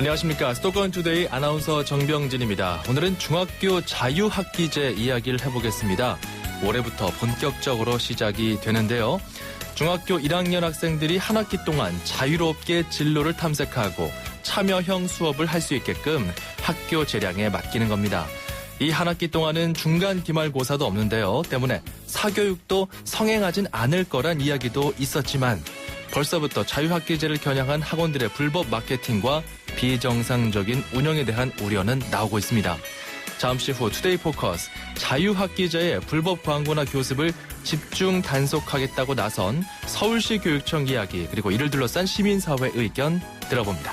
안녕하십니까. 수도권투데이 아나운서 정병진입니다. 오늘은 중학교 자유학기제 이야기를 해보겠습니다. 올해부터 본격적으로 시작이 되는데요. 중학교 1학년 학생들이 한 학기 동안 자유롭게 진로를 탐색하고 참여형 수업을 할 수 있게끔 학교 재량에 맡기는 겁니다. 이 한 학기 동안은 중간 기말고사도 없는데요. 때문에 사교육도 성행하진 않을 거란 이야기도 있었지만 벌써부터 자유학기제를 겨냥한 학원들의 불법 마케팅과 비정상적인 운영에 대한 우려는 나오고 있습니다. 잠시 후 투데이 포커스, 자유학기제의 불법 광고나 교습을 집중 단속하겠다고 나선 서울시 교육청 이야기, 그리고 이를 둘러싼 시민사회 의견 들어봅니다.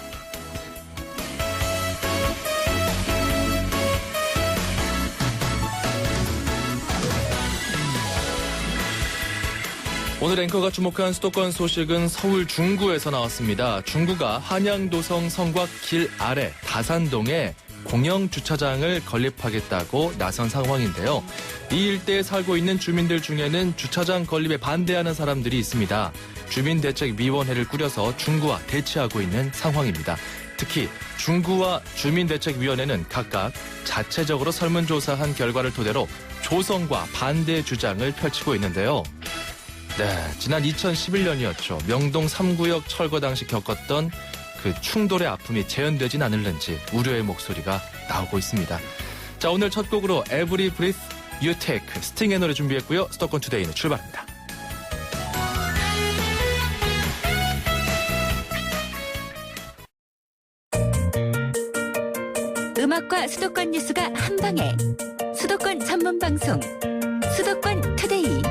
오늘 앵커가 주목한 수도권 소식은 서울 중구에서 나왔습니다. 중구가 한양도성 성곽 길 아래 다산동에 공영 주차장을 건립하겠다고 나선 상황인데요. 이 일대에 살고 있는 주민들 중에는 주차장 건립에 반대하는 사람들이 있습니다. 주민대책위원회를 꾸려서 중구와 대치하고 있는 상황입니다. 특히 중구와 주민대책위원회는 각각 자체적으로 설문조사한 결과를 토대로 조성과 반대 주장을 펼치고 있는데요. 네, 지난 2011년이었죠. 명동 3구역 철거 당시 겪었던 그 충돌의 아픔이 재현되진 않을는지 우려의 목소리가 나오고 있습니다. 자, 오늘 첫 곡으로 Every Breath You Take, 스팅의 노래 준비했고요. 수도권 투데이는 출발합니다. 음악과 수도권 뉴스가 한방에, 수도권 전문 방송 수도권 투데이.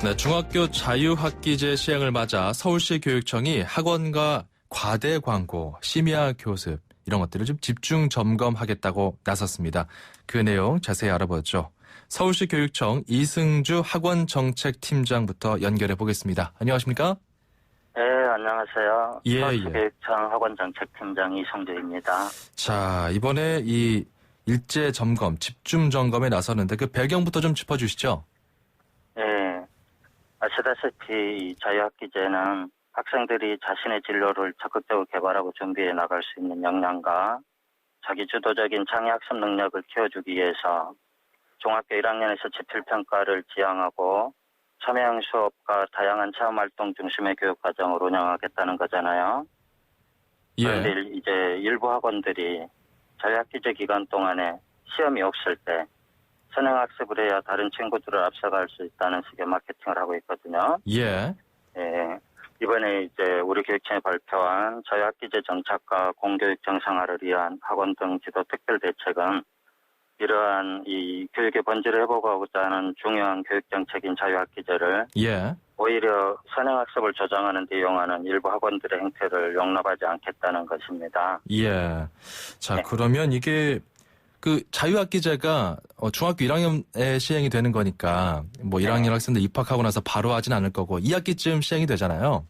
네, 중학교 자유학기제 시행을 맞아 서울시 교육청이 학원과 과대 광고, 심야 교습 이런 것들을 좀 집중 점검하겠다고 나섰습니다. 그 내용 자세히 알아보죠. 서울시 교육청 이승주 학원정책팀장부터 연결해 보겠습니다. 안녕하십니까? 네, 안녕하세요. 예, 서울시 예. 교육청 학원정책팀장 이성주입니다. 자, 이번에 이 일제 점검, 집중 점검에 나섰는데 그 배경부터 좀 짚어주시죠. 네, 아시다시피 이 자유학기제는 학생들이 자신의 진로를 적극적으로 개발하고 준비해 나갈 수 있는 역량과 자기주도적인 장애학습 능력을 키워주기 위해서 중학교 1학년에서 지필평가를 지향하고 참여형 수업과 다양한 체험활동 중심의 교육과정을 운영하겠다는 거잖아요. 예. 그런데 이제 일부 학원들이 자유학기제 기간 동안에 시험이 없을 때 선행학습을 해야 다른 친구들을 앞서갈 수 있다는 식의 마케팅을 하고 있거든요. 예. 예. 이번에 이제 우리 교육청이 발표한 자유학기제 정착과 공교육 정상화를 위한 학원 등 지도 특별 대책은 이러한 이 교육의 본질을 회복하고자 하는 중요한 교육 정책인 자유학기제를 예. 오히려 선행학습을 조장하는 데 이용하는 일부 학원들의 행태를 용납하지 않겠다는 것입니다. 예. 자, 네. 그러면 이게 그 자유학기제가 중학교 1학년에 시행이 되는 거니까 뭐 1학년 학생들 입학하고 나서 바로 하진 않을 거고 2학기쯤 시행이 되잖아요.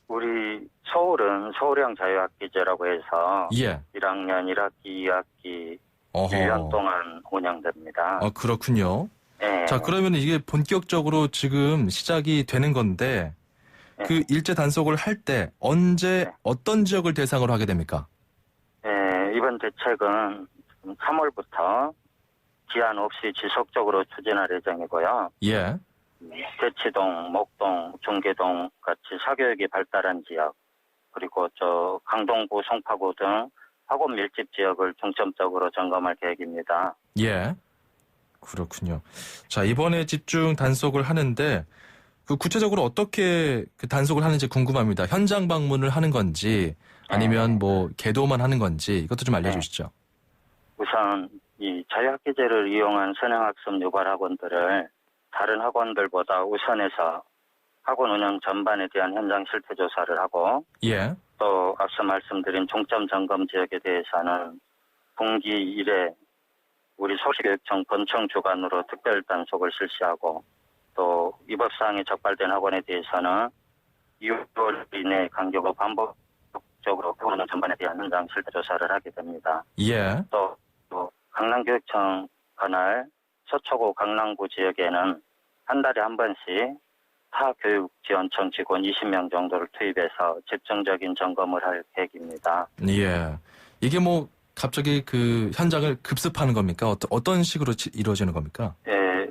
우리 서울은 서울형 자유학기제라고 해서 예. 1학년 1학기, 2학기 어허. 1년 동안 운영됩니다. 그렇군요. 네. 자, 그러면 이게 본격적으로 지금 시작이 되는 건데 네. 그 일제 단속을 할 때 언제 어떤 지역을 대상으로 하게 됩니까? 네, 이번 대책은 3월부터 기한 없이 지속적으로 추진할 예정이고요. 예. 대치동, 목동, 중계동 같이 사교육이 발달한 지역, 그리고 강동구, 송파구 등 학원 밀집 지역을 중점적으로 점검할 계획입니다. 예. 그렇군요. 자, 이번에 집중 단속을 하는데 그 구체적으로 어떻게 그 단속을 하는지 궁금합니다. 현장 방문을 하는 건지 아니면 뭐 계도만 하는 건지 이것도 좀 알려주시죠. 우선 이 자유학기제를 이용한 선행학습 유발 학원들을 다른 학원들보다 우선해서 학원 운영 전반에 대한 현장 실태 조사를 하고 예. 또 앞서 말씀드린 중점 점검 지역에 대해서는 분기 1회 우리 서울시교육청 본청 주관으로 특별 단속을 실시하고 또 위법사항이 적발된 학원에 대해서는 6개월 이내 간격을 반복 반복적으로 배우는 전반에 대한 현장 실태 조사를 하게 됩니다. 예. 또 강남교육청 관할 서초구 강남구 지역에는 한 달에 한 번씩 타교육지원청 직원 20명 정도를 투입해서 집중적인 점검을 할 계획입니다. 예. 이게 뭐 갑자기 그 현장을 급습하는 겁니까? 어떤 식으로 이루어지는 겁니까? 예,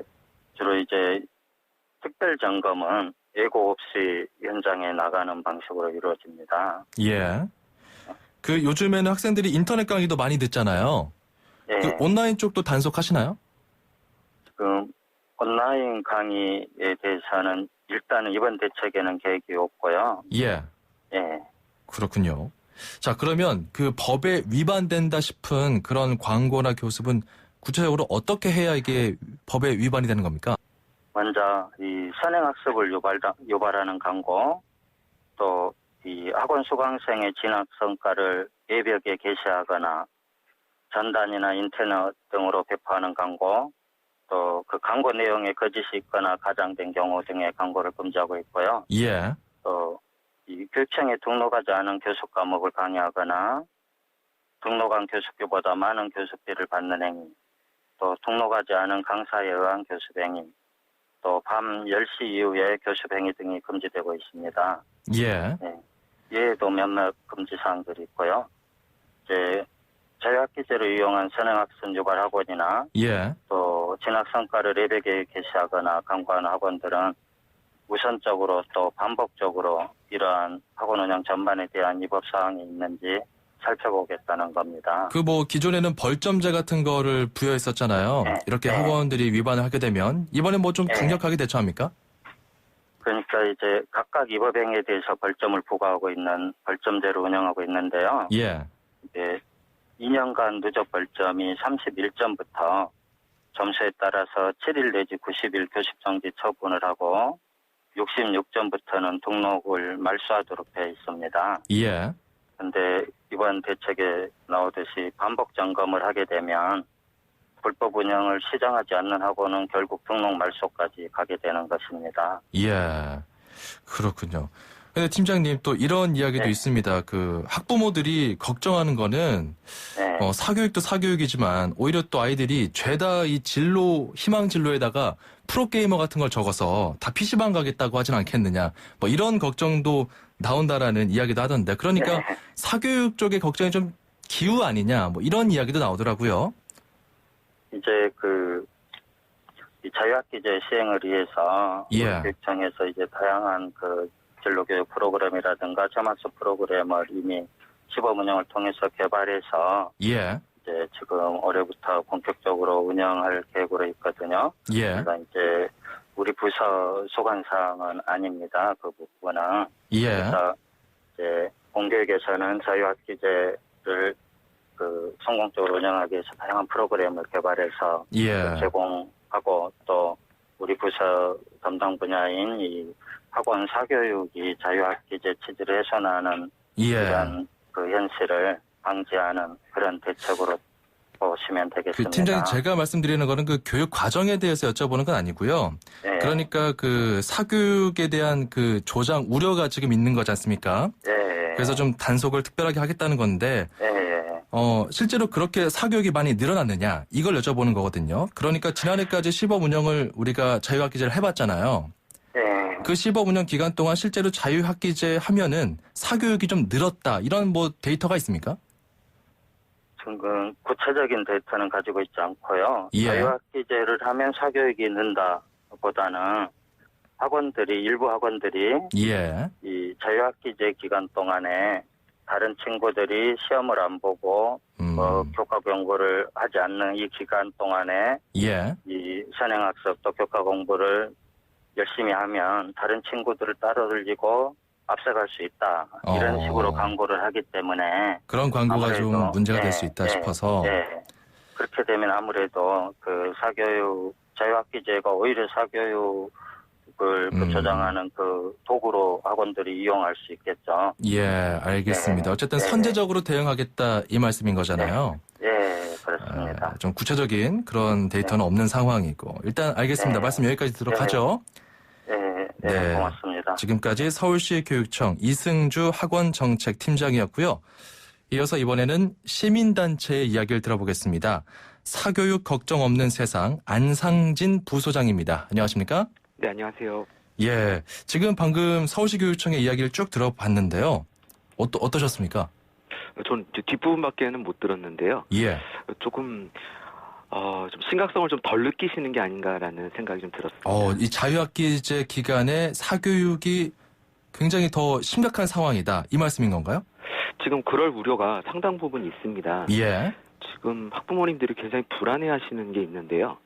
주로 이제 특별 점검은 예고 없이 현장에 나가는 방식으로 이루어집니다. 예. 그 요즘에는 학생들이 인터넷 강의도 많이 듣잖아요. 예, 그 온라인 쪽도 단속하시나요? 지금 온라인 강의에 대해서는 일단은 이번 대책에는 계획이 없고요. 예. 예, 그렇군요. 자, 그러면 그 법에 위반된다 싶은 그런 광고나 교습은 구체적으로 어떻게 해야 이게 법에 위반이 되는 겁니까? 먼저 이 선행학습을 유발하는 광고, 또 이 학원 수강생의 진학 성과를 예벽에 게시하거나 전단이나 인터넷 등으로 배포하는 광고, 또 그 광고 내용에 거짓이 있거나 가장된 경우 등의 광고를 금지하고 있고요. 예. 또 이 교육청에 등록하지 않은 교습 과목을 강의하거나 등록한 교습비보다 많은 교습비를 받는 행위, 또 등록하지 않은 강사에 의한 교습 행위, 또 밤 10시 이후에 교습 행위 등이 금지되고 있습니다. 예. 이에도 몇몇 금지 사항들이 있고요. 이제 자유학기제를 이용한 선행학습 유발 학원이나 예. 또 진학 성과를 예백에 게시하거나 광고하는 학원들은 우선적으로 또 반복적으로 이러한 학원 운영 전반에 대한 위법 사항이 있는지 살펴보겠다는 겁니다. 그 뭐 기존에는 벌점제 같은 거를 부여했었잖아요. 네. 이렇게 네. 학원들이 위반을 하게 되면 이번에 뭐 좀 네. 강력하게 대처합니까? 그러니까 이제 각각 위법 행위에 대해서 벌점을 부과하고 있는 벌점제를 운영하고 있는데요. 예. 이제 2년간 누적 벌점이 31점부터 점수에 따라서 7일 내지 90일 교습 정지 처분을 하고 66점부터는 등록을 말소하도록 되어 있습니다. 예. 그런데 이번 대책에 나오듯이 반복 점검을 하게 되면 불법 운영을 시정하지 않는 학원은 결국 등록 말소까지 가게 되는 것입니다. 예. 그렇군요. 근데 팀장님 또 이런 이야기도 네. 있습니다. 그 학부모들이 걱정하는 거는 네. 사교육도 사교육이지만 오히려 또 아이들이 죄다 이 진로 희망 진로에다가 프로게이머 같은 걸 적어서 다 PC방 가겠다고 하진 않겠느냐. 뭐 이런 걱정도 나온다라는 이야기도 하던데. 그러니까 네. 사교육 쪽의 걱정이 좀 기우 아니냐. 뭐 이런 이야기도 나오더라고요. 이제 이 자유학기제 시행을 위해서 예. 우리 교육청에서 이제 다양한 그 진로교육 프로그램이라든가 점학습 프로그램을 이미 시범 운영을 통해서 개발해서 예. 이제 지금 올해부터 본격적으로 운영할 계획으로 있거든요. 예. 그러니까 이제 우리 부서 소관 사항은 아닙니다. 그 부분은. 예. 그래서 이제 공교육에서는 자유학기제를 성공적으로 운영하기 위해서 다양한 프로그램을 개발해서 예. 제공하고 또 우리 부서 담당 분야인 이 학원 사교육이 자유학기제 취지를 훼손하는 예. 그런 그 현실을 방지하는 그런 대책으로 보시면 되겠습니다. 그 팀장님 제가 말씀드리는 거는 그 교육 과정에 대해서 여쭤보는 건 아니고요. 네. 그러니까 그 사교육에 대한 그 조장 우려가 지금 있는 거지 않습니까? 네. 그래서 좀 단속을 특별하게 하겠다는 건데 네. 실제로 그렇게 사교육이 많이 늘어났느냐 이걸 여쭤보는 거거든요. 그러니까 지난해까지 시범 운영을 우리가 자유학기제를 해봤잖아요. 네. 그 시범 운영 기간 동안 실제로 자유학기제 하면은 사교육이 좀 늘었다 이런 뭐 데이터가 있습니까? 지금 구체적인 데이터는 가지고 있지 않고요. 예. 자유학기제를 하면 사교육이 는다보다는 일부 학원들이 예. 이 자유학기제 기간 동안에 다른 친구들이 시험을 안 보고 교과 공부를 하지 않는 이 기간 동안에 예. 이 선행학습 또 교과 공부를 열심히 하면 다른 친구들을 따라들리고 앞서갈 수 있다. 이런 식으로 광고를 하기 때문에 그런 광고가 아무래도, 좀 문제가 될 수 네, 있다 네, 싶어서 네. 그렇게 되면 아무래도 그 자유학기제가 오히려 사교육을 조장하는 그 도구로 학원들이 이용할 수 있겠죠. 예, 알겠습니다. 네. 어쨌든 네. 선제적으로 대응하겠다 이 말씀인 거잖아요. 예, 그렇습니다. 좀 구체적인 그런 데이터는 없는 상황이고 일단 알겠습니다. 네. 말씀 여기까지 듣도록 네. 하죠. 예, 네, 네. 고맙습니다. 지금까지 서울시 교육청 이승주 학원정책팀장이었고요. 이어서 이번에는 시민단체의 이야기를 들어보겠습니다. 사교육 걱정 없는 세상 안상진 부소장입니다. 안녕하십니까? 네, 안녕하세요. 예, 지금 방금 서울시 교육청의 이야기를 쭉 들어봤는데요. 어떠셨습니까? 전 뒷부분밖에는 못 들었는데요. 예. 조금 좀 심각성을 좀 덜 느끼시는 게 아닌가라는 생각이 좀 들었습니다. 이 자유학기제 기간에 사교육이 굉장히 더 심각한 상황이다. 이 말씀인 건가요? 지금 그럴 우려가 상당 부분 있습니다. 예. 지금 학부모님들이 굉장히 불안해하시는 게 있는데요.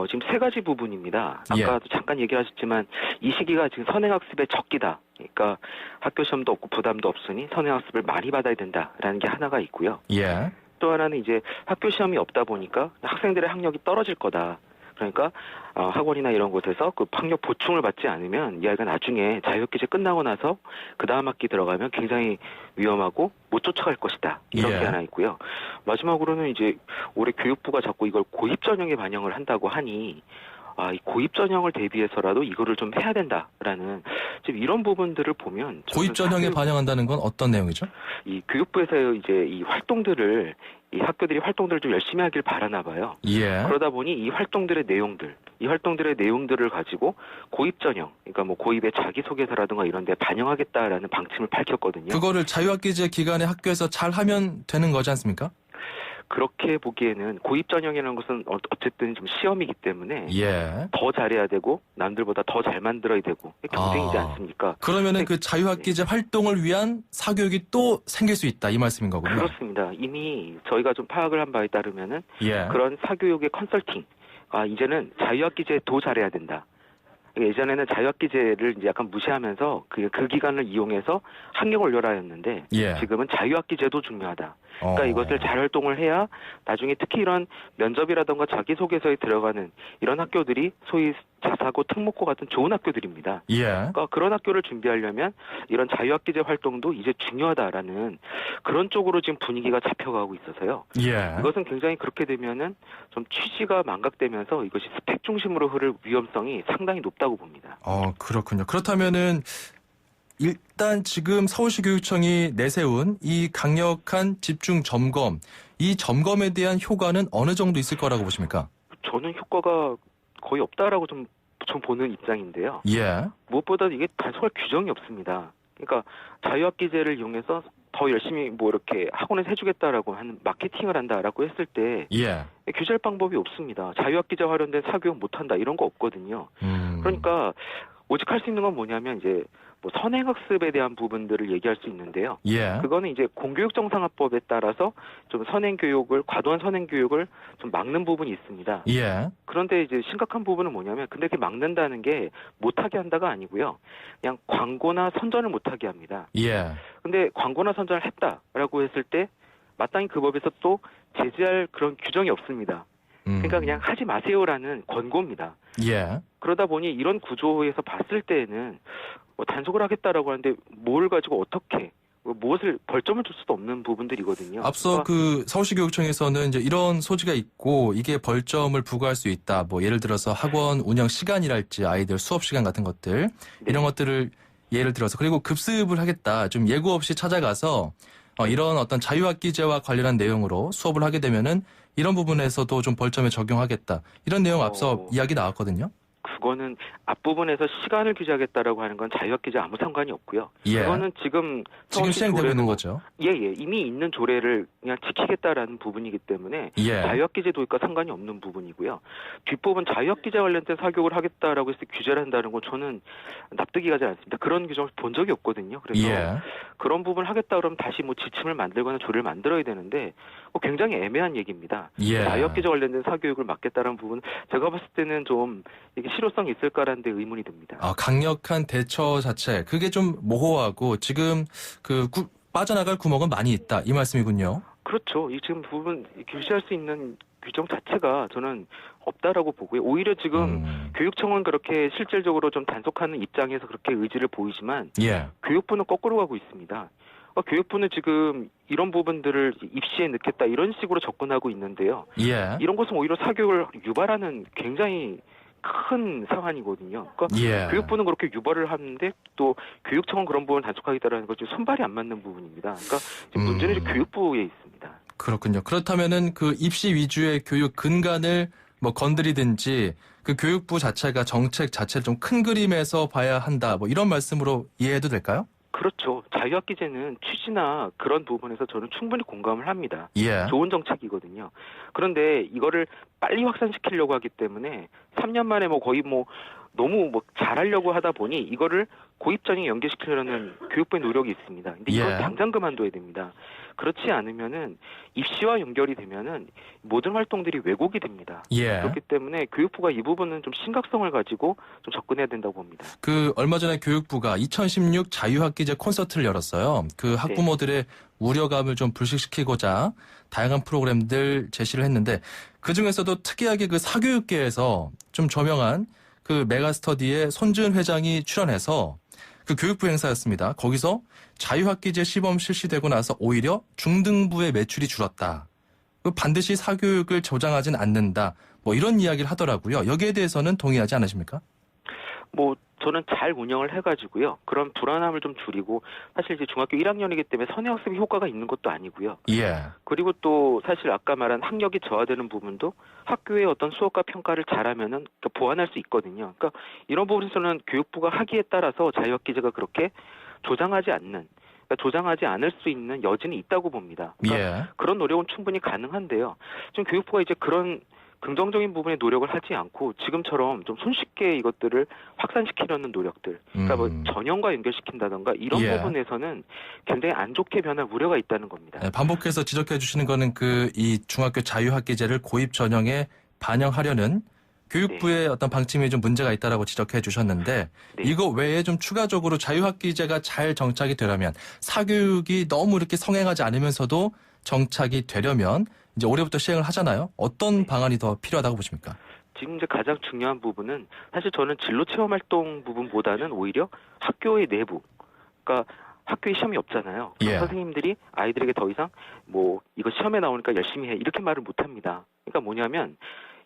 지금 세 가지 부분입니다. 아까도 잠깐 얘기하셨지만 이 시기가 지금 선행학습의 적기다. 그러니까 학교 시험도 없고 부담도 없으니 선행학습을 많이 받아야 된다라는 게 하나가 있고요. 예. 또 하나는 이제 학교 시험이 없다 보니까 학생들의 학력이 떨어질 거다. 그러니까 학원이나 이런 곳에서 그 학력 보충을 받지 않으면 이 아이가 나중에 자유학기제 끝나고 나서 그 다음 학기 들어가면 굉장히 위험하고 못 쫓아갈 것이다. 이런 예. 게 하나 있고요. 마지막으로는 이제 올해 교육부가 자꾸 이걸 고입 전형에 반영을 한다고 하니 이 고입 전형을 대비해서라도 이거를 좀 해야 된다라는 지금 이런 부분들을 보면 고입 전형에 반영한다는 건 어떤 내용이죠? 이 교육부에서 이제 이 활동들을 이 학교들이 활동들을 좀 열심히 하길 바라나 봐요. 예. 그러다 보니 이 활동들의 내용들을 가지고 고입 전형, 그러니까 뭐 고입의 자기소개서라든가 이런 데 반영하겠다라는 방침을 밝혔거든요. 그거를 자유학기제 기간에 학교에서 잘 하면 되는 거지 않습니까? 그렇게 보기에는 고입 전형이라는 것은 어쨌든 좀 시험이기 때문에 예. 더 잘해야 되고 남들보다 더 잘 만들어야 되고 경쟁이지 않습니까? 그러면은 그 자유학기제 활동을 위한 사교육이 또 생길 수 있다 이 말씀인 거군요. 그렇습니다. 이미 저희가 좀 파악을 한 바에 따르면은 예. 그런 사교육의 컨설팅, 이제는 자유학기제도 잘해야 된다. 예전에는 자유학기제를 이제 약간 무시하면서 그 기간을 이용해서 학력을 올려라 했는데 예. 지금은 자유학기제도 중요하다. 그러니까 이것을 잘 활동을 해야 나중에 특히 이런 면접이라든가 자기소개서에 들어가는 이런 학교들이 소위 자사고 특목고 같은 좋은 학교들입니다. 예. 그러니까 그런 학교를 준비하려면 이런 자유학기제 활동도 이제 중요하다라는 그런 쪽으로 지금 분위기가 잡혀가고 있어서요. 예. 이것은 굉장히 그렇게 되면은 좀 취지가 망각되면서 이것이 스펙 중심으로 흐를 위험성이 상당히 높다고 봅니다. 그렇군요. 그렇다면은 일단 지금 서울시 교육청이 내세운 이 강력한 집중 점검, 이 점검에 대한 효과는 어느 정도 있을 거라고 보십니까? 저는 효과가 거의 없다라고 좀 보는 입장인데요. 예. 무엇보다 이게 단속할 규정이 없습니다. 그러니까 자유학기제를 이용해서 더 열심히 뭐 이렇게 학원에서 해주겠다라고 하는 마케팅을 한다라고 했을 때 예. 규제할 방법이 없습니다. 자유학기제 관련된 사교육 못한다 이런 거 없거든요. 그러니까 오직 할 수 있는 건 뭐냐면 이제 뭐 선행학습에 대한 부분들을 얘기할 수 있는데요. 예. 그거는 이제 공교육정상화법에 따라서 좀 과도한 선행교육을 좀 막는 부분이 있습니다. 예. 그런데 이제 심각한 부분은 뭐냐면 근데 그게 막는다는 게 못하게 한다가 아니고요. 그냥 광고나 선전을 못하게 합니다. 예. 근데 광고나 선전을 했다라고 했을 때 마땅히 그 법에서 또 제재할 그런 규정이 없습니다. 그러니까 그냥 하지 마세요라는 권고입니다. 예. 그러다 보니 이런 구조에서 봤을 때에는 뭐 단속을 하겠다라고 하는데 뭘 가지고 어떻게 무엇을 벌점을 줄 수도 없는 부분들이거든요. 앞서 그 서울시 교육청에서는 이제 이런 소지가 있고 이게 벌점을 부과할 수 있다. 뭐 예를 들어서 학원 운영 시간이랄지 아이들 수업 시간 같은 것들 이런 것들을 예를 들어서 그리고 급습을 하겠다. 좀 예고 없이 찾아가서 이런 어떤 자유학기제와 관련한 내용으로 수업을 하게 되면은 이런 부분에서도 좀 벌점에 적용하겠다. 이런 내용 앞서 이야기 나왔거든요. 그거는 앞부분에서 시간을 규제하겠다라고 하는 건 자유학기제 아무 상관이 없고요. 예. 그거는 지금 시행되고 있는 거죠. 예. 이미 있는 조례를 그냥 지키겠다라는 부분이기 때문에 예. 자유학기제 도입과 상관이 없는 부분이고요. 뒷부분 자유학기제 관련된 사교육을 하겠다라고 해서 규제를 한다는 건 저는 납득이 가지 않습니다. 그런 규정을 본 적이 없거든요. 그래서 예. 그런 부분을 하겠다 그러면 다시 뭐 지침을 만들거나 조례를 만들어야 되는데 굉장히 애매한 얘기입니다. 예. 자유학기제 관련된 사교육을 막겠다는 부분 제가 봤을 때는 좀 이게 실효성이 있을까라는 데 의문이 듭니다. 강력한 대처 자체 그게 좀 모호하고 지금 빠져나갈 구멍은 많이 있다 이 말씀이군요. 그렇죠. 이 지금 부분 규제할 수 있는 규정 자체가 저는 없다라고 보고요. 오히려 지금 교육청은 그렇게 실질적으로 좀 단속하는 입장에서 그렇게 의지를 보이지만 예. 교육부는 거꾸로 가고 있습니다. 교육부는 지금 이런 부분들을 입시에 넣겠다 이런 식으로 접근하고 있는데요. 예. 이런 것은 오히려 사교육을 유발하는 굉장히 큰 사안이거든요. 그러니까 예. 교육부는 그렇게 유발을 하는데 또 교육청은 그런 부분을 단속하겠다라는 것이 손발이 안 맞는 부분입니다. 그러니까 지금 문제는 이제 교육부에 있습니다. 그렇군요. 그렇다면은 그 입시 위주의 교육 근간을 뭐 건드리든지 그 교육부 자체가 정책 자체를 좀 큰 그림에서 봐야 한다. 뭐 이런 말씀으로 이해해도 될까요? 그렇죠. 자유학기제는 취지나 그런 부분에서 저는 충분히 공감을 합니다. 예. 좋은 정책이거든요. 그런데 이거를 빨리 확산시키려고 하기 때문에 3년 만에 뭐 거의 뭐 너무 뭐 잘하려고 하다 보니 이거를 고입전형에 연계시키려는 교육부의 노력이 있습니다. 근데 이건 예. 당장 그만둬야 됩니다. 그렇지 않으면은 입시와 연결이 되면은 모든 활동들이 왜곡이 됩니다. 예. 그렇기 때문에 교육부가 이 부분은 좀 심각성을 가지고 좀 접근해야 된다고 봅니다. 그 얼마 전에 교육부가 2016 자유학기제 콘서트를 열었어요. 그 학부모들의 우려감을 좀 불식시키고자 다양한 프로그램들 제시를 했는데 그 중에서도 특이하게 그 사교육계에서 좀 저명한 그 메가스터디의 손준 회장이 출연해서 그 교육부 행사였습니다. 거기서 자유학기제 시범 실시되고 나서 오히려 중등부의 매출이 줄었다. 반드시 사교육을 조장하진 않는다. 뭐 이런 이야기를 하더라고요. 여기에 대해서는 동의하지 않으십니까? 뭐 저는 잘 운영을 해가지고요. 그런 불안함을 좀 줄이고 사실 이제 중학교 1학년이기 때문에 선행학습이 효과가 있는 것도 아니고요. 예. 그리고 또 사실 아까 말한 학력이 저하되는 부분도 학교의 어떤 수업과 평가를 잘하면은 보완할 수 있거든요. 그러니까 이런 부분에서는 교육부가 하기에 따라서 자유학기제가 그렇게 조장하지 않을 수 있는 여지는 있다고 봅니다. 그러니까 예. 그런 노력은 충분히 가능한데요. 지금 교육부가 이제 그런 긍정적인 부분에 노력을 하지 않고 지금처럼 좀 손쉽게 이것들을 확산시키려는 노력들, 그러니까 뭐 전형과 연결시킨다던가 이런 예. 부분에서는 굉장히 안 좋게 변할 우려가 있다는 겁니다. 네, 반복해서 지적해 주시는 거는 그 이 중학교 자유학기제를 고입 전형에 반영하려는 교육부의 어떤 방침이 좀 문제가 있다라고 지적해 주셨는데 네. 이거 외에 좀 추가적으로 자유학기제가 잘 정착이 되려면 사교육이 너무 이렇게 성행하지 않으면서도 정착이 되려면 이제 올해부터 시행을 하잖아요. 어떤 방안이 더 필요하다고 보십니까? 지금 이제 가장 중요한 부분은 사실 저는 진로 체험 활동 부분보다는 오히려 학교의 내부, 그러니까 학교에 시험이 없잖아요. 예. 선생님들이 아이들에게 더 이상 뭐 이거 시험에 나오니까 열심히 해 이렇게 말을 못 합니다. 그러니까 뭐냐면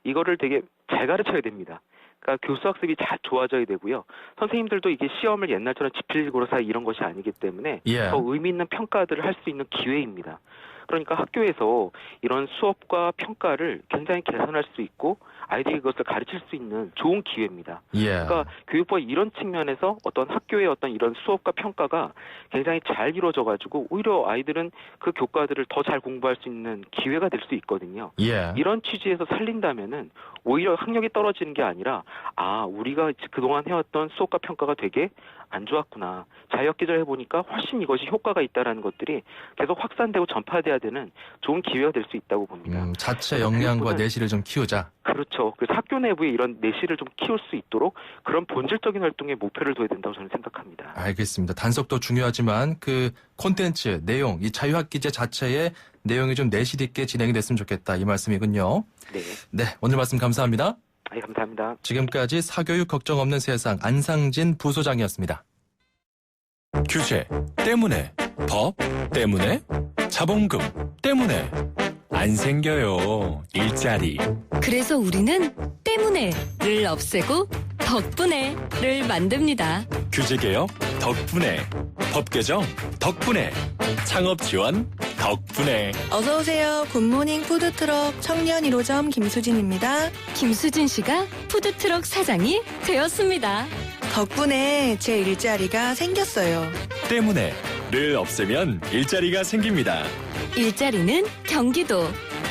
이거를 되게 잘 가르쳐야 됩니다. 그러니까 교수 학습이 잘 좋아져야 되고요. 선생님들도 이게 시험을 옛날처럼 지필고사 이런 것이 아니기 때문에 예. 더 의미 있는 평가들을 할 수 있는 기회입니다. 그러니까 학교에서 이런 수업과 평가를 굉장히 개선할 수 있고 아이들이 그것을 가르칠 수 있는 좋은 기회입니다. 예. 그러니까 교육부가 이런 측면에서 어떤 학교의 어떤 이런 수업과 평가가 굉장히 잘 이루어져가지고 오히려 아이들은 그 교과들을 더 잘 공부할 수 있는 기회가 될 수 있거든요. 예. 이런 취지에서 살린다면은 오히려 학력이 떨어지는 게 아니라 우리가 그동안 해왔던 수업과 평가가 되게 안 좋았구나. 자유학기제를 해보니까 훨씬 이것이 효과가 있다라는 것들이 계속 확산되고 전파돼야 되는 좋은 기회가 될 수 있다고 봅니다. 자체 역량과 교육부는- 내실을 좀 키우자. 그렇죠. 그래서 학교 내부에 이런 내실을 좀 키울 수 있도록 그런 본질적인 활동에 목표를 둬야 된다고 저는 생각합니다. 알겠습니다. 단속도 중요하지만 그 콘텐츠, 내용, 이 자유학기제 자체의 내용이 좀 내실 있게 진행이 됐으면 좋겠다. 이 말씀이군요. 네. 네, 오늘 말씀 감사합니다. 감사합니다. 지금까지 사교육 걱정 없는 세상 안상진 부소장이었습니다. 규제 때문에, 법 때문에, 자본금 때문에 안 생겨요. 일자리. 그래서 우리는 때문에를 없애고 덕분에를 만듭니다. 규제개혁 덕분에, 법개정 덕분에, 창업지원 덕분에. 어서오세요. 굿모닝 푸드트럭 청년 1호점 김수진입니다. 김수진 씨가 푸드트럭 사장이 되었습니다. 덕분에 제 일자리가 생겼어요. 때문에를 없애면 일자리가 생깁니다. 일자리는 경기도.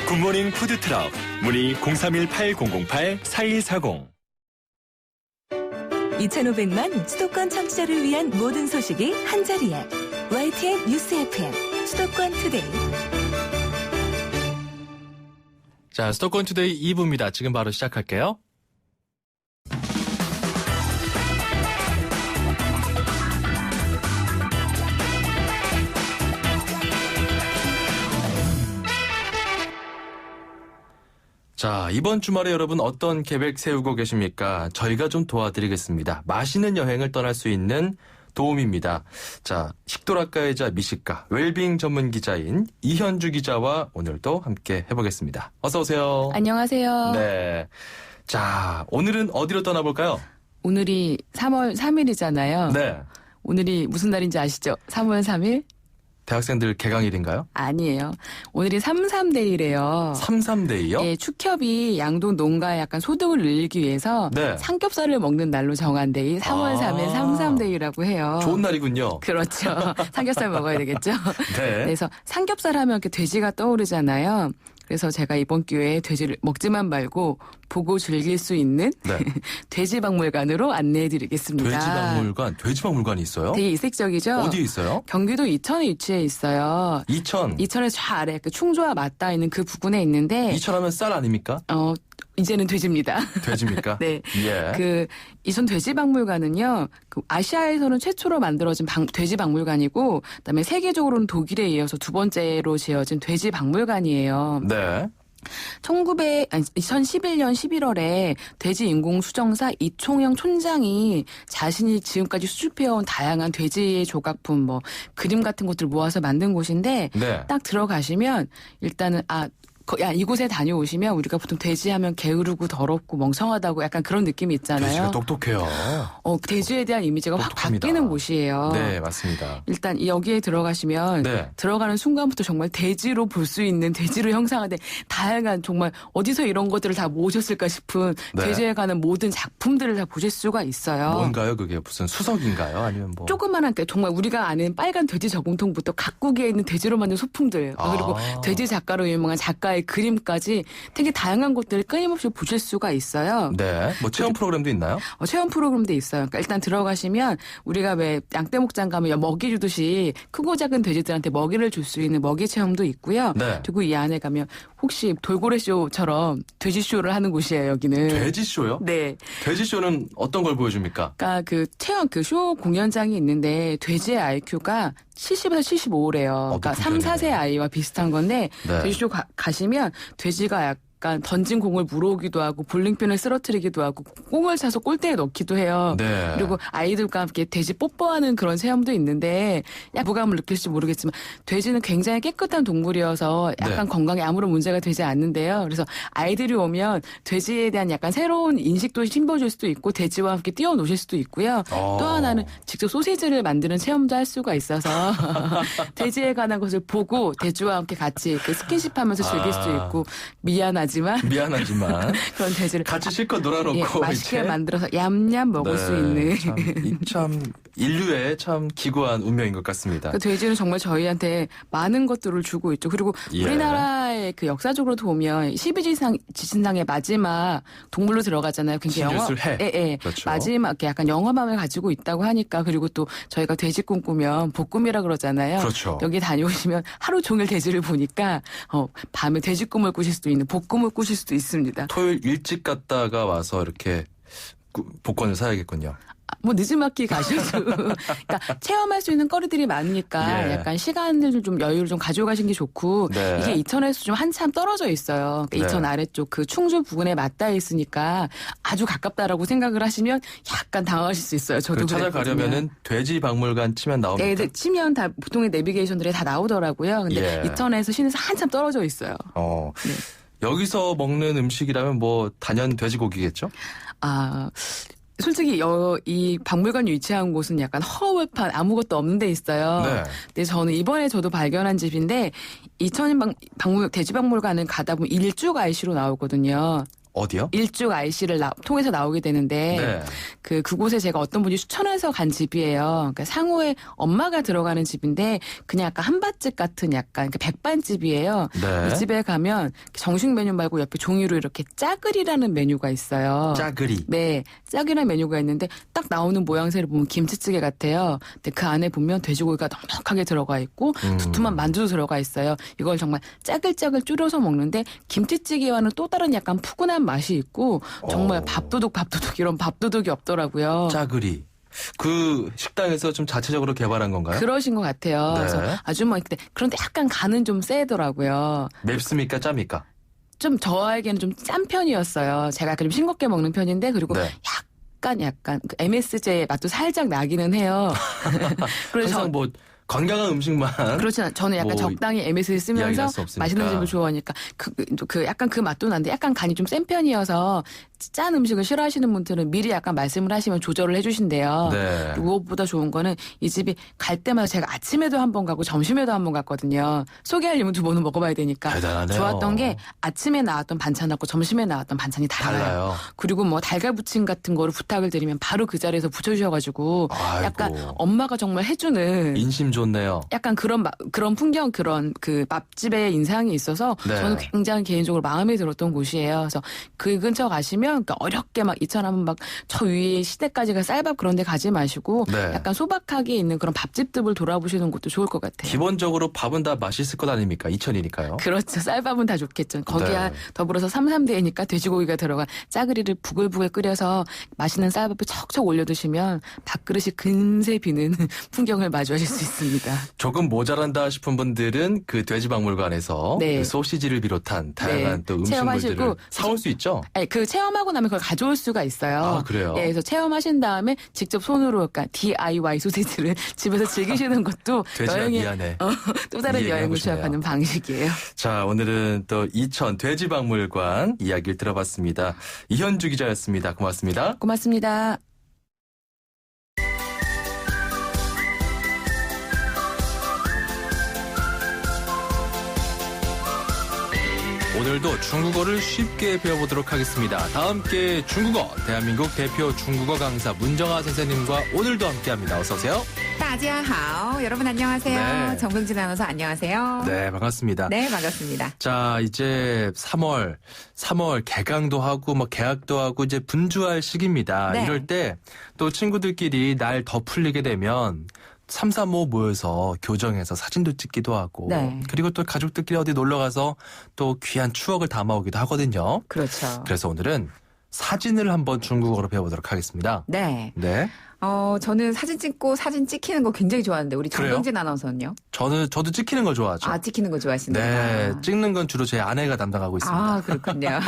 굿모닝 푸드트럭. 문의 031-8008-4140. 2,500만 수도권 청취자를 위한 모든 소식이 한자리에 YTN 뉴스 FM 수도권 투데이. 자, 수도권 투데이 2부입니다. 지금 바로 시작할게요. 자, 이번 주말에 여러분 어떤 계획 세우고 계십니까? 저희가 좀 도와드리겠습니다. 맛있는 여행을 떠날 수 있는 도움입니다. 자, 식도락가이자 미식가, 웰빙 전문 기자인 이현주 기자와 오늘도 함께 해보겠습니다. 어서 오세요. 안녕하세요. 네. 자, 오늘은 어디로 떠나볼까요? 오늘이 3월 3일이잖아요. 네. 오늘이 무슨 날인지 아시죠? 3월 3일? 대학생들 개강일인가요? 아니에요. 오늘이 33데이래요. 33데이요? 예, 축협이 양동 농가에 약간 소득을 늘리기 위해서 네. 삼겹살을 먹는 날로 정한 데이 3월 3일 33데이라고 해요. 좋은 날이군요. 그렇죠. 삼겹살 먹어야 되겠죠. 네. 그래서 삼겹살 하면 이렇게 돼지가 떠오르잖아요. 그래서 제가 이번 기회에 돼지를 먹지만 말고 보고 즐길 수 있는 네. 돼지박물관으로 안내해드리겠습니다. 돼지박물관이 있어요? 되게 이색적이죠? 어디에 있어요? 경기도 이천에 위치해 있어요. 이천. 이천에서 저 아래 그 충주와 맞닿아 있는 그 부근에 있는데 이천하면 쌀 아닙니까? 이제는 돼지입니다. 돼지입니까? 네. 예. 그 이천 돼지박물관은요. 그 아시아에서는 최초로 만들어진 돼지박물관이고 그다음에 세계적으로는 독일에 이어서 두 번째로 지어진 돼지박물관이에요. 네. 2011년 11월에 돼지인공수정사 이총영 촌장이 자신이 지금까지 수집해온 다양한 돼지의 조각품, 뭐 그림 같은 것들을 모아서 만든 곳인데 네. 딱 들어가시면 일단은 이곳에 다녀오시면 우리가 보통 돼지하면 게으르고 더럽고 멍청하다고 약간 그런 느낌이 있잖아요. 돼지가 똑똑해요. 돼지에 대한 이미지가 똑똑합니다. 확 바뀌는 곳이에요. 네, 맞습니다. 일단 여기에 들어가시면 네. 들어가는 순간부터 정말 돼지로 볼 수 있는 돼지로 형상화된 다양한 정말 어디서 이런 것들을 다 모으셨을까 싶은 네. 돼지에 관한 모든 작품들을 다 보실 수가 있어요. 뭔가요? 그게 무슨 수석인가요? 아니면 뭐? 조그만한 정말 우리가 아는 빨간 돼지 저금통부터 각국에 있는 돼지로 만든 소품들 그리고 돼지 작가로 유명한 작가의 그림까지 되게 다양한 것들을 끊임없이 보실 수가 있어요. 네. 뭐 체험 프로그램도 있나요? 체험 프로그램도 있어요. 그러니까 일단 들어가시면 우리가 왜 양떼목장 가면 먹이 주듯이 크고 작은 돼지들한테 먹이를 줄 수 있는 먹이 체험도 있고요. 네. 그리고 이 안에 가면 혹시 돌고래쇼처럼 돼지쇼를 하는 곳이에요, 여기는. 돼지쇼요? 네. 돼지쇼는 어떤 걸 보여줍니까? 그러니까 그 쇼 공연장이 있는데 돼지의 IQ가 70에서 75래요. 그러니까 3, 4세 아이와 비슷한 건데 네. 돼지쇼 가시면 돼지가 약간 던진 공을 물어오기도 하고 볼링핀을 쓰러뜨리기도 하고 공을 차서 골대에 넣기도 해요. 네. 그리고 아이들과 함께 돼지 뽀뽀하는 그런 체험도 있는데 부감을 느낄지 모르겠지만 돼지는 굉장히 깨끗한 동물이어서 약간 네. 건강에 아무런 문제가 되지 않는데요. 그래서 아이들이 오면 돼지에 대한 약간 새로운 인식도 심어줄 수도 있고 돼지와 함께 뛰어노실 수도 있고요. 또 하나는 직접 소시지를 만드는 체험도 할 수가 있어서 돼지에 관한 것을 보고 돼지와 함께 같이 그 스킨십하면서 즐길 수도 있고 미안하지만 그런 돼지를 같이 실컷 놀아놓고 맛있게 이제. 만들어서 얌얌 먹을 수 있는 참 인류의 참 기구한 운명인 것 같습니다. 그 돼지는 정말 저희한테 많은 것들을 주고 있죠. 그리고 예. 우리나라의 그 역사적으로도 보면 12지신상의 마지막 동물로 들어가잖아요. 굉장히 신유술 해. 그렇죠. 마지막 약간 영험함을 가지고 있다고 하니까 그리고 또 저희가 돼지 꿈꾸면 복꿈이라 그러잖아요. 그렇죠. 여기 다녀오시면 하루 종일 돼지를 보니까 밤에 돼지 꿈을 꾸실 수도 있는 복꿈을 꾸실 수도 있습니다. 토요일 일찍 갔다가 와서 이렇게 복권을 사야겠군요. 뭐 늦은마키 가셔도 그러니까 체험할 수 있는 거리들이 많으니까 예. 약간 시간을 좀 여유를 좀 가져가신 게 좋고 네. 이게 이천에서 좀 한참 떨어져 있어요. 그러니까 네. 이천 아래쪽 그 충주 부근에 맞닿아 있으니까 아주 가깝다라고 생각을 하시면 약간 당황하실 수 있어요. 저도 찾아가려면은 돼지박물관 치면 나옵니까? 네, 치면 다 보통의 내비게이션들에 다 나오더라고요. 근데 예. 이천에서 시내에서 한참 떨어져 있어요. 네. 여기서 먹는 음식이라면 뭐 단연 돼지고기겠죠? 솔직히 이 박물관이 위치한 곳은 약간 허허벌판 아무것도 없는 데 있어요. 네. 근데 저는 이번에 저도 발견한 집인데 이천 돼지박물관을 가다 보면 일죽 IC로 나오거든요. 어디요? 일죽 IC를 통해서 나오게 되는데 네. 그곳에 제가 어떤 분이 추천해서 간 집이에요. 그러니까 상호에 엄마가 들어가는 집인데 그냥 약간 한밭집 같은 약간 백반집이에요. 네. 이 집에 가면 정식 메뉴 말고 옆에 종이로 이렇게 짜글이라는 메뉴가 있어요. 짜글이. 네, 짜글이라는 메뉴가 있는데 딱 나오는 모양새를 보면 김치찌개 같아요. 근데 그 안에 보면 돼지고기가 넉넉하게 들어가 있고 두툼한 만두도 들어가 있어요. 이걸 정말 짜글짜글 줄여서 먹는데 김치찌개와는 또 다른 약간 푸근한 맛이 있고 정말 밥도둑 이런 밥도둑이 없더라고요. 짜글이. 그 식당에서 좀 자체적으로 개발한 건가요? 그러신 것 같아요. 네. 그래서 아주 그런데 약간 간은 좀 세더라고요. 맵습니까? 짭니까? 좀 저에게는 좀 짠 편이었어요. 제가 좀 싱겁게 먹는 편인데 그리고 네. 약간 그 MSG의 맛도 살짝 나기는 해요. 그래서 항상 뭐 건강한 음식만 그렇지 않아요. 저는 약간 뭐 적당히 MSG 쓰면서 이야기할 수 없으니까. 맛있는 집을 좋아하니까 약간 그 맛도 나는데 약간 간이 좀 센 편이어서 짠 음식을 싫어하시는 분들은 미리 약간 말씀을 하시면 조절을 해주신대요. 네. 그리고 무엇보다 좋은 거는 이 집이 갈 때마다 제가 아침에도 한 번 가고 점심에도 한 번 갔거든요. 소개하려면 2번은 먹어봐야 되니까. 대단하네요. 좋았던 게 아침에 나왔던 반찬하고 점심에 나왔던 반찬이 달라요. 그리고 뭐 달걀 부침 같은 거를 부탁을 드리면 바로 그 자리에서 부쳐주셔가지고 아이고. 약간 엄마가 정말 해주는 인심 좋네요. 약간 그런 풍경 그런 그 맛집의 인상이 있어서 네. 저는 굉장히 개인적으로 마음에 들었던 곳이에요. 그래서 그 근처 가시면 그러니까 어렵게 막 이처럼 막 저 위에 시대까지가 쌀밥 그런 데 가지 마시고 네. 약간 소박하게 있는 그런 밥집들을 돌아보시는 것도 좋을 것 같아요. 기본적으로 밥은 다 맛있을 것 아닙니까? 이천이니까요. 그렇죠. 쌀밥은 다 좋겠죠. 거기에 네. 더불어서 삼삼대니까 돼지고기가 들어간 짜글이를 부글부글 끓여서 맛있는 쌀밥을 척척 올려 드시면 밥그릇이 금세 비는 풍경을 마주하실 수 있습니다. 조금 모자란다 싶은 분들은 그 돼지박물관에서 네. 그 소시지를 비롯한 다양한 네. 또 음식물들을 체험하시고 사올 수 있죠. 아니, 그 체험하고 나면 그걸 가져올 수가 있어요. 아, 그래요? 예, 그래서 체험하신 다음에 직접 손으로 그러니까 DIY 소시지를 집에서 즐기시는 것도 돼지야 여행의 미안해. 또 다른 이 얘기하고 여행을 싶네요. 시작하는 방식이에요. 자, 오늘은 또 이천 돼지박물관 이야기를 들어봤습니다. 이현주 기자였습니다. 고맙습니다. 고맙습니다. 오늘도 중국어를 쉽게 배워보도록 하겠습니다. 다 함께 중국어, 대한민국 대표 중국어 강사 문정아 선생님과 오늘도 함께합니다. 어서 오세요. 大家好. 여러분 안녕하세요. 네. 정경진 아나운서 안녕하세요. 네, 반갑습니다. 네, 반갑습니다. 자, 이제 3월 개강도 하고 뭐 개학도 하고 이제 분주할 시기입니다. 네. 이럴 때 또 친구들끼리 날 더 풀리게 되면 3, 4, 5 모여서 교정해서 사진도 찍기도 하고 네. 그리고 또 가족들끼리 어디 놀러 가서 또 귀한 추억을 담아오기도 하거든요. 그렇죠. 그래서 오늘은 사진을 한번 중국어로 배워보도록 하겠습니다. 네. 네. 저는 사진 찍고 사진 찍히는 거 굉장히 좋아하는데 우리 그래요? 정경진 아나운서는요? 저도 찍히는 걸 좋아하죠. 아, 찍히는 거 좋아하시는구나. 네. 찍는 건 주로 제 아내가 담당하고 있습니다. 아, 그렇군요.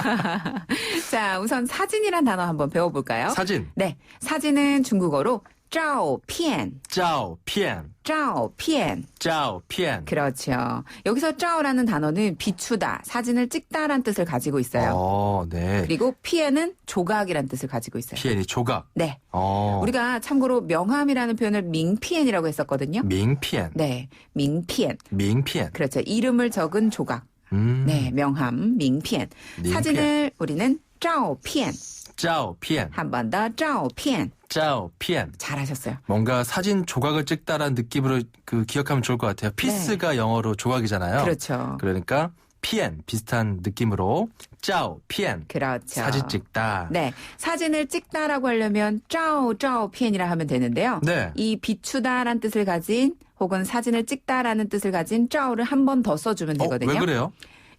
자, 우선 사진이란 단어 한번 배워볼까요? 사진. 네. 사진은 중국어로 照片, 照片照片. 照片 그렇죠. 여기서 照라는 단어는 비추다, 사진을 찍다란 뜻을 가지고 있어요. 네. 그리고 피엔은 조각이란 뜻을 가지고 있어요. 피엔이 조각. 네. 우리가 우리가 참고로 명함이라는 표현을 밍피엔이라고 했었거든요. 밍피엔. 네. 밍피엔. 밍피엔. 그렇죠. 이름을 적은 조각. 네. 명함, 밍피엔. 밍피엔. 사진을 우리는 照片. 照片. 한 번 더 照片. 照片. 잘하셨어요. 뭔가 사진 조각을 찍다라는 느낌으로 그 기억하면 좋을 것 같아요. 피스가 영어로 조각이잖아요. 그렇죠. 그러니까 피엔 비슷한 느낌으로 照片. 그렇죠. 사진 찍다. 네. 사진을 찍다라고 하려면 照片이라 하면 되는데요. 네. 이 비추다란 뜻을 가진 혹은 사진을 찍다라는 뜻을 가진 照를 한 번 더 써주면 되거든요. 왜 그래요?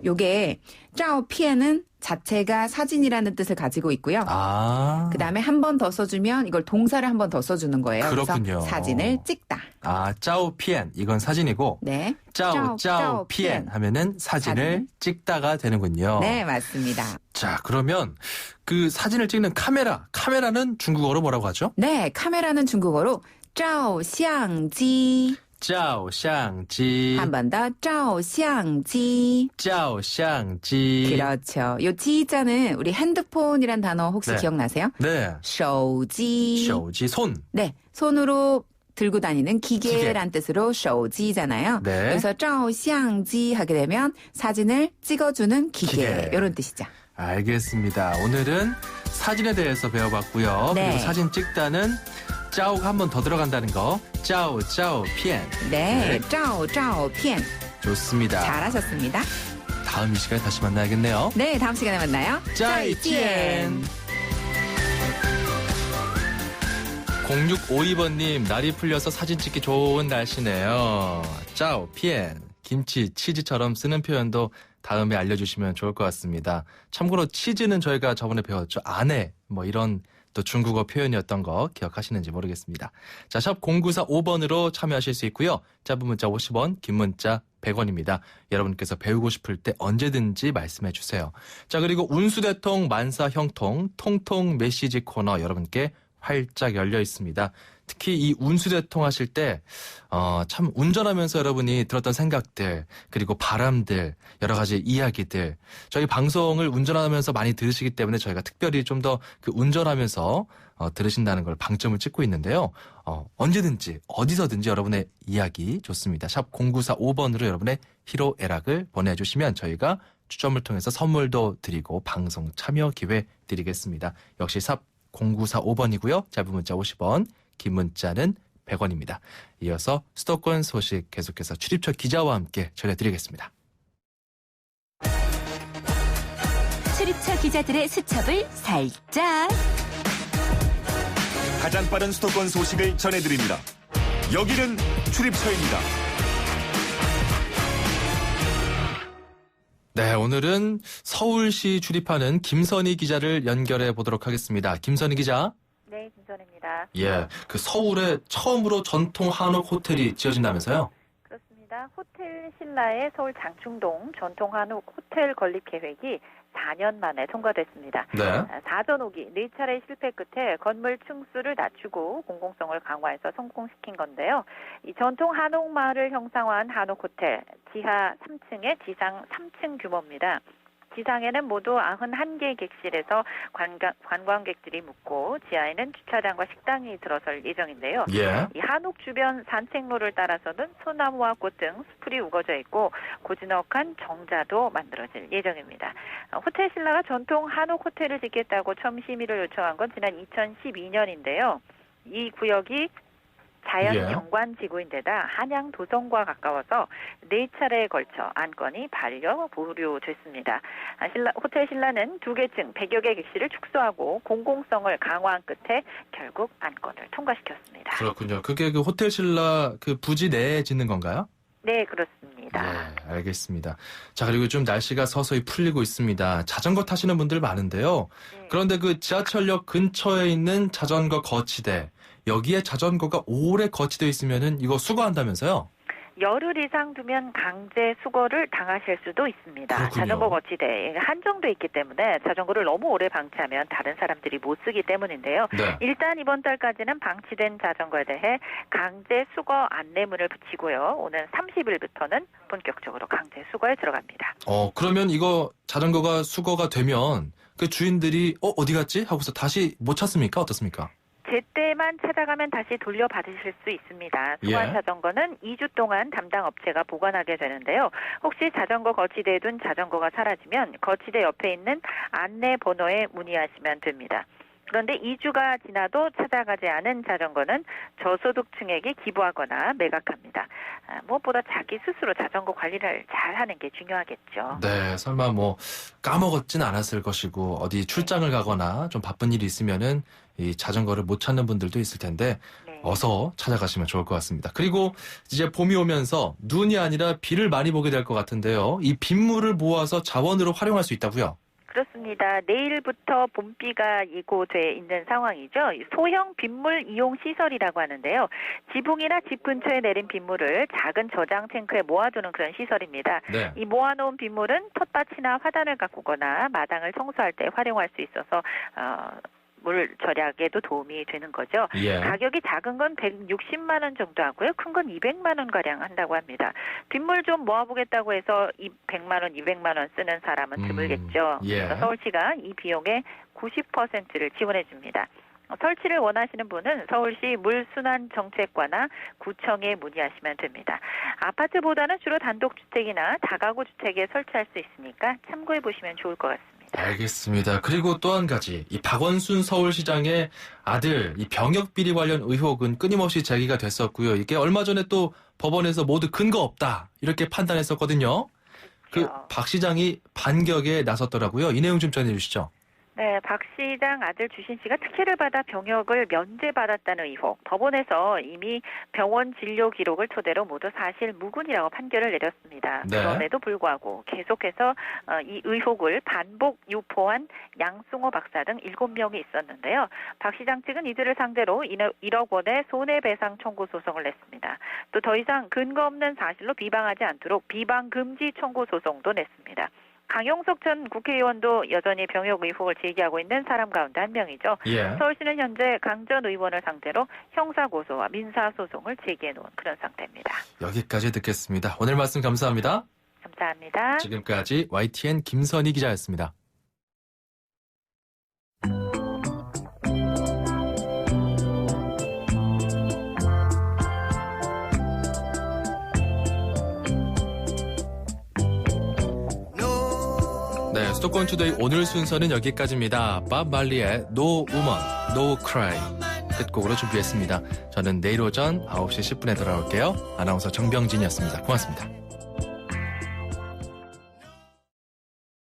요게 照片은 자체가 사진이라는 뜻을 가지고 있고요. 아. 그 다음에 한 번 더 써주면 이걸 동사를 한 번 더 써주는 거예요. 그렇군요. 그래서 사진을 찍다. 아, 照片 이건 사진이고 네. 照片하면은 사진을 찍다가 되는군요. 네, 맞습니다. 자, 그러면 그 사진을 찍는 카메라는 중국어로 뭐라고 하죠? 네, 카메라는 중국어로 照相机. 照相机. 한 번 더 照相机. 照相机. 그렇죠. 요 지자는 우리 핸드폰이란 단어 혹시 네. 기억나세요? 네. 手机. 手机 손. 네, 손으로 들고 다니는 기계란 뜻으로 手机잖아요. 네. 그래서 照相机 하게 되면 사진을 찍어주는 기계. 기계. 이런 뜻이죠. 알겠습니다. 오늘은 사진에 대해서 배워봤고요. 네. 그리고 사진 찍다는 照가 한 번 더 들어간다는 거. 照片. 네, 照片. 좋습니다. 잘하셨습니다. 다음 이 시간에 다시 만나야겠네요. 네, 다음 시간에 만나요. 再见. 0652번님, 날이 풀려서 사진 찍기 좋은 날씨네요. 照片. 김치, 치즈처럼 쓰는 표현도 다음에 알려주시면 좋을 것 같습니다. 참고로 치즈는 저희가 저번에 배웠죠. 안에 뭐 이런 또 중국어 표현이었던 거 기억하시는지 모르겠습니다. 자, 샵 0945번으로 참여하실 수 있고요. 짧은 문자 50원, 긴 문자 100원입니다. 여러분께서 배우고 싶을 때 언제든지 말씀해 주세요. 자, 그리고 운수대통 만사형통 통통 메시지 코너 여러분께 활짝 열려 있습니다. 특히 이 운수대통 하실 때 참 운전하면서 여러분이 들었던 생각들 그리고 바람들 여러 가지 이야기들 저희 방송을 운전하면서 많이 들으시기 때문에 저희가 특별히 좀 더 그 운전하면서 들으신다는 걸 방점을 찍고 있는데요. 언제든지 어디서든지 여러분의 이야기 좋습니다. 샵 0945번으로 여러분의 희로애락을 보내주시면 저희가 추첨을 통해서 선물도 드리고 방송 참여 기회 드리겠습니다. 역시 샵 0945번이고요. 짧은 문자 50원, 긴 문자는 100원입니다. 이어서 수도권 소식 계속해서 출입처 기자와 함께 전해드리겠습니다. 출입처 기자들의 수첩을 살짝. 가장 빠른 수도권 소식을 전해드립니다. 여기는 출입처입니다. 네, 오늘은 서울시 출입하는 김선희 기자를 연결해 보도록 하겠습니다. 김선희 기자. 네, 김선희입니다. 예, 그 서울에 처음으로 전통 한옥 호텔이 지어진다면서요? 그렇습니다. 호텔 신라의 서울 장충동 전통 한옥 호텔 건립 계획이 4년 만에 통과됐습니다. 네. 사전오기 4차례 실패 끝에 건물 층수를 낮추고 공공성을 강화해서 성공시킨 건데요. 이 전통 한옥 마을을 형상화한 한옥 호텔 지하 3층에 지상 3층 규모입니다. 지상에는 모두 91개의 객실에서 관광객들이 묵고 지하에는 주차장과 식당이 들어설 예정인데요. 예. 이 한옥 주변 산책로를 따라서는 소나무와 꽃 등 수풀이 우거져 있고 고즈넉한 정자도 만들어질 예정입니다. 호텔 신라가 전통 한옥 호텔을 짓겠다고 처음 심의를 요청한 건 지난 2012년인데요. 이 구역이 자연경관지구인데다 한양 도성과 가까워서 4차례에 걸쳐 안건이 반려 보류됐습니다. 호텔 신라는 2개 층 100여 개 객실을 축소하고 공공성을 강화한 끝에 결국 안건을 통과시켰습니다. 그렇군요. 그게 그 호텔 신라 그 부지 내에 짓는 건가요? 네, 그렇습니다. 네, 알겠습니다. 자, 그리고 좀 날씨가 서서히 풀리고 있습니다. 자전거 타시는 분들 많은데요. 네. 그런데 그 지하철역 근처에 있는 자전거 거치대, 여기에 자전거가 오래 거치되어 있으면은 이거 수거한다면서요? 열흘 이상 두면 강제 수거를 당하실 수도 있습니다. 그렇군요. 자전거 거치대에 한정돼 있기 때문에 자전거를 너무 오래 방치하면 다른 사람들이 못 쓰기 때문인데요. 네. 일단 이번 달까지는 방치된 자전거에 대해 강제 수거 안내문을 붙이고요. 오는 30일부터는 본격적으로 강제 수거에 들어갑니다. 그러면 이거 자전거가 수거가 되면 그 주인들이 어디 갔지? 하고서 다시 못 찾습니까? 어떻습니까? 제때만 찾아가면 다시 돌려받으실 수 있습니다. 수거한 예. 자전거는 2주 동안 담당 업체가 보관하게 되는데요. 혹시 자전거 거치대에 둔 자전거가 사라지면 거치대 옆에 있는 안내 번호에 문의하시면 됩니다. 그런데 2주가 지나도 찾아가지 않은 자전거는 저소득층에게 기부하거나 매각합니다. 무엇보다 자기 스스로 자전거 관리를 잘하는 게 중요하겠죠. 네, 설마 뭐 까먹었진 않았을 것이고 어디 출장을 가거나 좀 바쁜 일이 있으면은 이 자전거를 못 찾는 분들도 있을 텐데 네. 어서 찾아가시면 좋을 것 같습니다. 그리고 이제 봄이 오면서 눈이 아니라 비를 많이 보게 될 것 같은데요. 이 빗물을 모아서 자원으로 활용할 수 있다고요? 그렇습니다. 내일부터 봄비가 예고돼 있는 상황이죠. 소형 빗물 이용 시설이라고 하는데요. 지붕이나 집 근처에 내린 빗물을 작은 저장 탱크에 모아두는 그런 시설입니다. 네. 이 모아놓은 빗물은 텃밭이나 화단을 가꾸거나 마당을 청소할 때 활용할 수 있어서 물 절약에도 도움이 되는 거죠. 예. 가격이 작은 건 160만 원 정도 하고요. 큰 건 200만 원 가량 한다고 합니다. 빗물 좀 모아보겠다고 해서 100만 원, 200만 원 쓰는 사람은 드물겠죠. 예. 그래서 서울시가 이 비용의 90%를 지원해 줍니다. 설치를 원하시는 분은 서울시 물순환정책과나 구청에 문의하시면 됩니다. 아파트보다는 주로 단독주택이나 다가구 주택에 설치할 수 있으니까 참고해 보시면 좋을 것 같습니다. 알겠습니다. 그리고 또 한 가지, 이 박원순 서울시장의 아들, 이 병역비리 관련 의혹은 끊임없이 제기가 됐었고요. 이게 얼마 전에 또 법원에서 모두 근거 없다 이렇게 판단했었거든요. 그 박 시장이 반격에 나섰더라고요. 이 내용 좀 전해주시죠. 네, 박 시장 아들 주신 씨가 특혜를 받아 병역을 면제받았다는 의혹. 법원에서 이미 병원 진료 기록을 토대로 모두 사실 무근이라고 판결을 내렸습니다. 네. 그럼에도 불구하고 계속해서 이 의혹을 반복 유포한 양승호 박사 등 7명이 있었는데요. 박 시장 측은 이들을 상대로 1억 원의 손해배상 청구 소송을 냈습니다. 또 더 이상 근거 없는 사실로 비방하지 않도록 비방 금지 청구 소송도 냈습니다. 강용석 전 국회의원도 여전히 병역 의혹을 제기하고 있는 사람 가운데 한 명이죠. 예. 서울시는 현재 강 전 의원을 상대로 형사고소와 민사소송을 제기해놓은 그런 상태입니다. 여기까지 듣겠습니다. 오늘 말씀 감사합니다. 감사합니다. 지금까지 YTN 김선희 기자였습니다. 네, 수도권 투데이 오늘 순서는 여기까지입니다. 밥 말리의 No Woman, No Cry 끝곡으로 준비했습니다. 저는 내일 오전 9시 10분에 돌아올게요. 아나운서 정병진이었습니다. 고맙습니다.